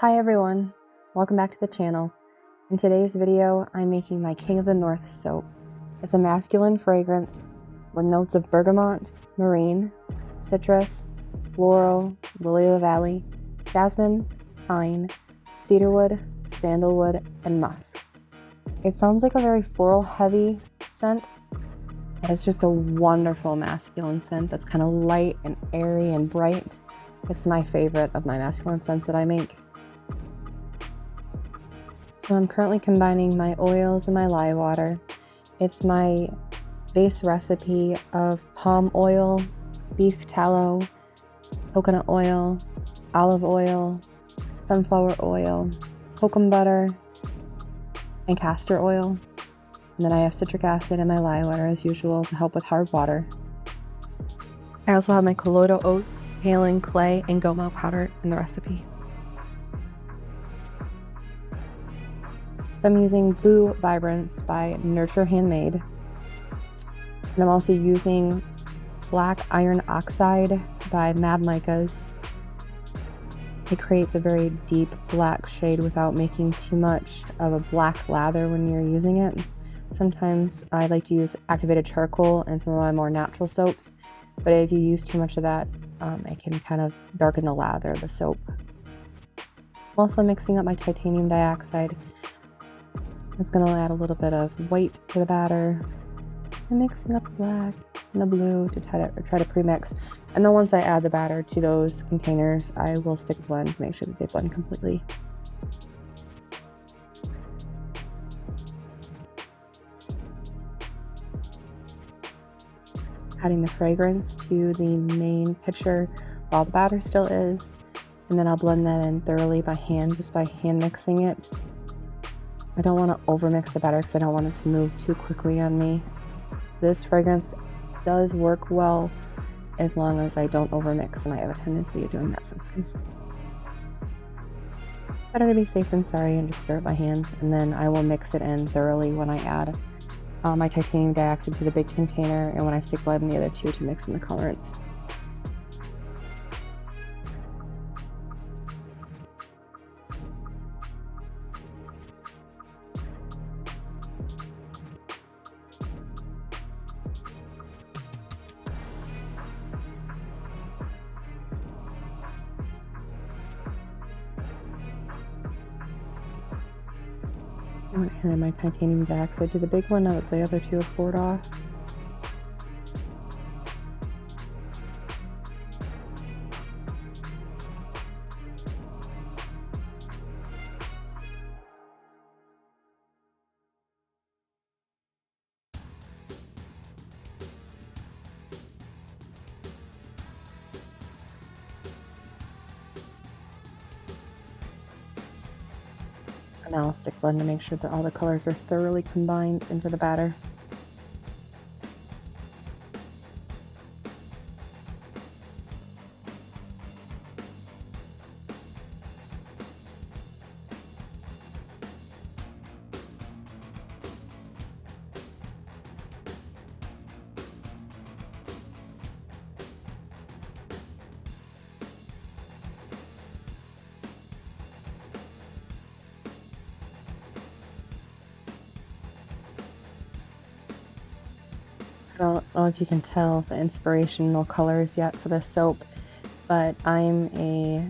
Hi everyone, welcome back to the channel. In today's video, I'm making my King of the North soap. It's a masculine fragrance with notes of bergamot, marine, citrus, floral, lily of the valley, jasmine, pine, cedarwood, sandalwood, and musk. It sounds like a very floral heavy scent, but it's just a wonderful masculine scent that's kind of light and airy and bright. It's my favorite of my masculine scents that I make. So I'm currently combining my oils and my lye water. It's my base recipe of palm oil, beef tallow, coconut oil, olive oil, sunflower oil, cocoa butter, and castor oil. And then I have citric acid in my lye water as usual to help with hard water. I also have my colloidal oats, kaolin clay, and goat milk powder in the recipe. So I'm using Blue Vibrance by Nurture Handmade. And I'm also using Black Iron Oxide by Mad Micas. It creates a very deep black shade without making too much of a black lather when you're using it. Sometimes I like to use activated charcoal in some of my more natural soaps, but if you use too much of that, it can kind of darken the lather of the soap. I'm also mixing up my titanium dioxide. It's going to add a little bit of white to the batter and mixing up the black and the blue to try to pre-mix. And then once I add the batter to those containers, I will stick a blend to make sure that they blend completely. Adding the fragrance to the main pitcher while the batter still is, and then I'll blend that in thoroughly by hand, just by hand mixing it. I don't want to overmix the batter because I don't want it to move too quickly on me. This fragrance does work well as long as I don't overmix, and I have a tendency of doing that sometimes. Better to be safe than sorry and just stir it by hand, and then I will mix it in thoroughly when I add my titanium dioxide to the big container and when I stick blend in the other two to mix in the colorants. I went ahead and my titanium dioxide to the big one now that the other two are poured off. And now I'll stick blend to make sure that all the colors are thoroughly combined into the batter. I don't know if you can tell the inspirational colors yet for this soap, but I'm a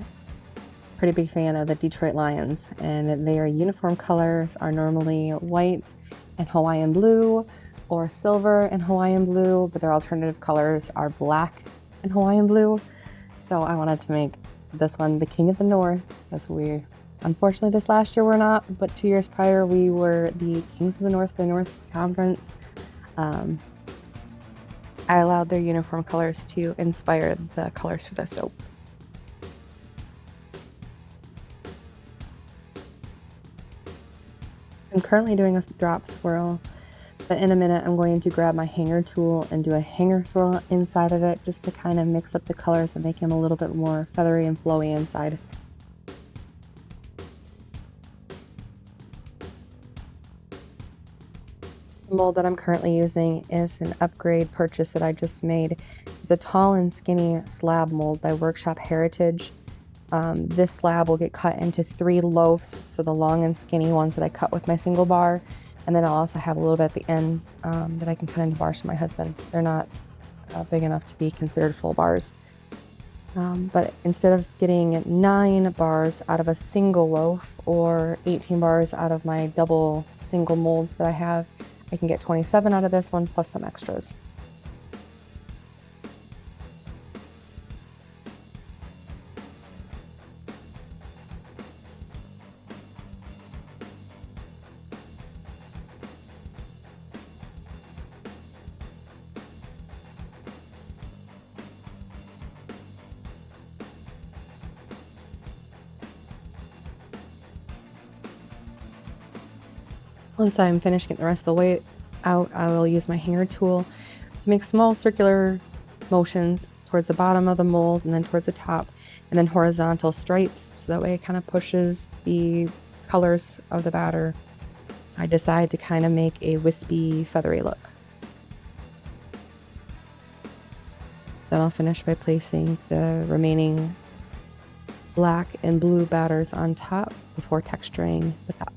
pretty big fan of the Detroit Lions, and their uniform colors are normally white and Hawaiian blue or silver and Hawaiian blue, but their alternative colors are black and Hawaiian blue. So I wanted to make this one the King of the North, because unfortunately this last year we're not, but 2 years prior we were the Kings of the North, the North Conference. I allowed their uniform colors to inspire the colors for the soap. I'm currently doing a drop swirl, but in a minute I'm going to grab my hanger tool and do a hanger swirl inside of it just to kind of mix up the colors and make them a little bit more feathery and flowy inside. The mold that I'm currently using is an upgrade purchase that I just made. It's a tall and skinny slab mold by Workshop Heritage. This slab will get cut into 3 loaves, so the long and skinny ones that I cut with my single bar, and then I'll also have a little bit at the end that I can cut into bars for my husband. They're not big enough to be considered full bars. But instead of getting 9 bars out of a single loaf or 18 bars out of my double single molds that I have, I can get 27 out of this one plus some extras. Once I'm finished getting the rest of the weight out, I will use my hanger tool to make small circular motions towards the bottom of the mold and then towards the top, and then horizontal stripes, so that way it kind of pushes the colors of the batter. So I decide to kind of make a wispy, feathery look. Then I'll finish by placing the remaining black and blue batters on top before texturing the top.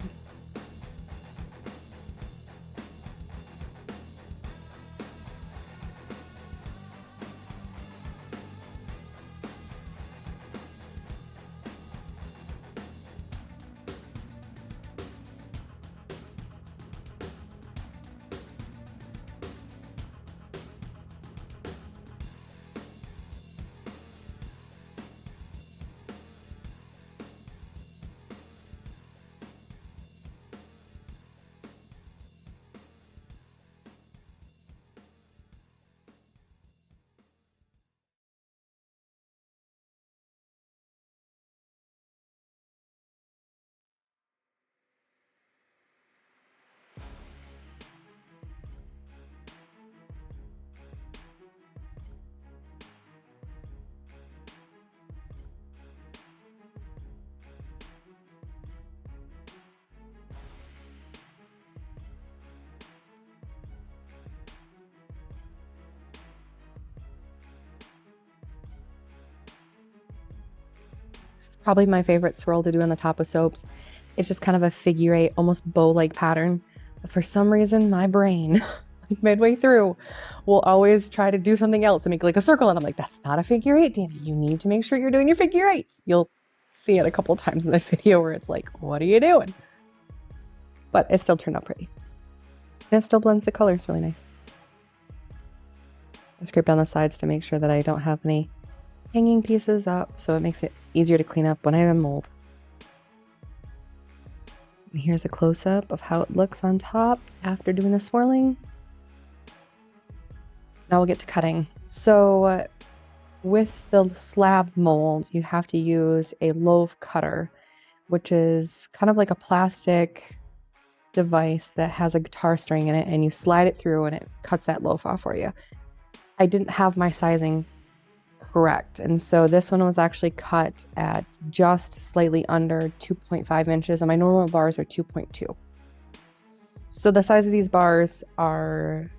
This is probably my favorite swirl to do on the top of soaps. It's just kind of a figure 8, almost bow-like pattern. But for some reason, my brain, like midway through, will always try to do something else and make like a circle. And I'm like, that's not a figure 8, Danny. You need to make sure you're doing your figure 8s. You'll see it a couple times in the video where it's like, what are you doing? But it still turned out pretty. And it still blends the colors really nice. I scrape down the sides to make sure that I don't have any hanging pieces up, so it makes it easier to clean up when I have a mold. And here's a close-up of how it looks on top after doing the swirling. Now we'll get to cutting. So with the slab mold, you have to use a loaf cutter, which is kind of like a plastic device that has a guitar string in it, and you slide it through and it cuts that loaf off for you. I didn't have my sizing correct, and so this one was actually cut at just slightly under 2.5 inches, and my normal bars are 2.2. So the size of these bars are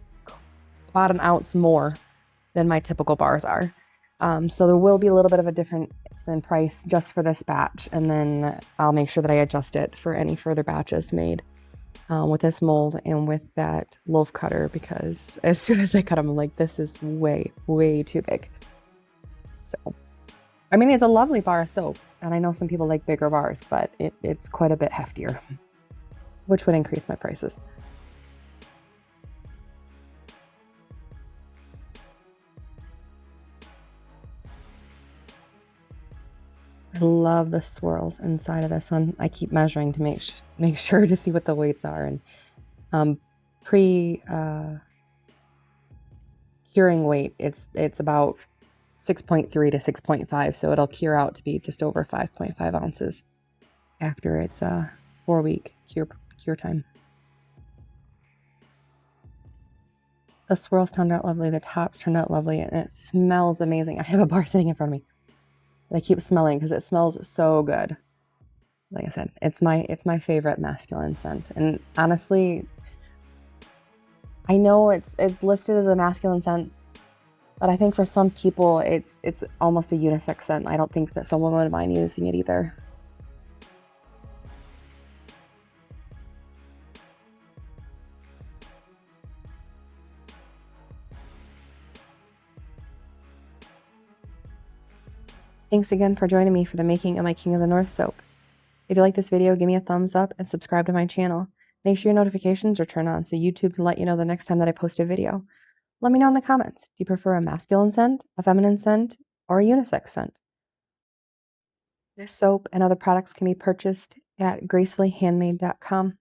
about an ounce more than my typical bars are. So there will be a little bit of a difference in price just for this batch, and then I'll make sure that I adjust it for any further batches made with this mold and with that loaf cutter, because as soon as I cut them, I'm like, this is way, way too big. So, I mean, it's a lovely bar of soap, and I know some people like bigger bars, but it's quite a bit heftier, which would increase my prices. I love the swirls inside of this one. I keep measuring to make sure to see what the weights are, and curing weight, it's about 6.3 to 6.5, so it'll cure out to be just over 5.5 ounces after its 4-week cure time. The swirls turned out lovely, the tops turned out lovely, and it smells amazing. I have a bar sitting in front of me that I keep smelling because it smells so good. Like I said, it's my favorite masculine scent, and honestly, I know it's listed as a masculine scent, But I think for some people, it's almost a unisex scent. I don't think that someone would mind using it either. Thanks again for joining me for the making of my King of the North soap. If you like this video, give me a thumbs up and subscribe to my channel. Make sure your notifications are turned on so YouTube can let you know the next time that I post a video. Let me know in the comments. Do you prefer a masculine scent, a feminine scent, or a unisex scent? This soap and other products can be purchased at gracefullyhandmade.com.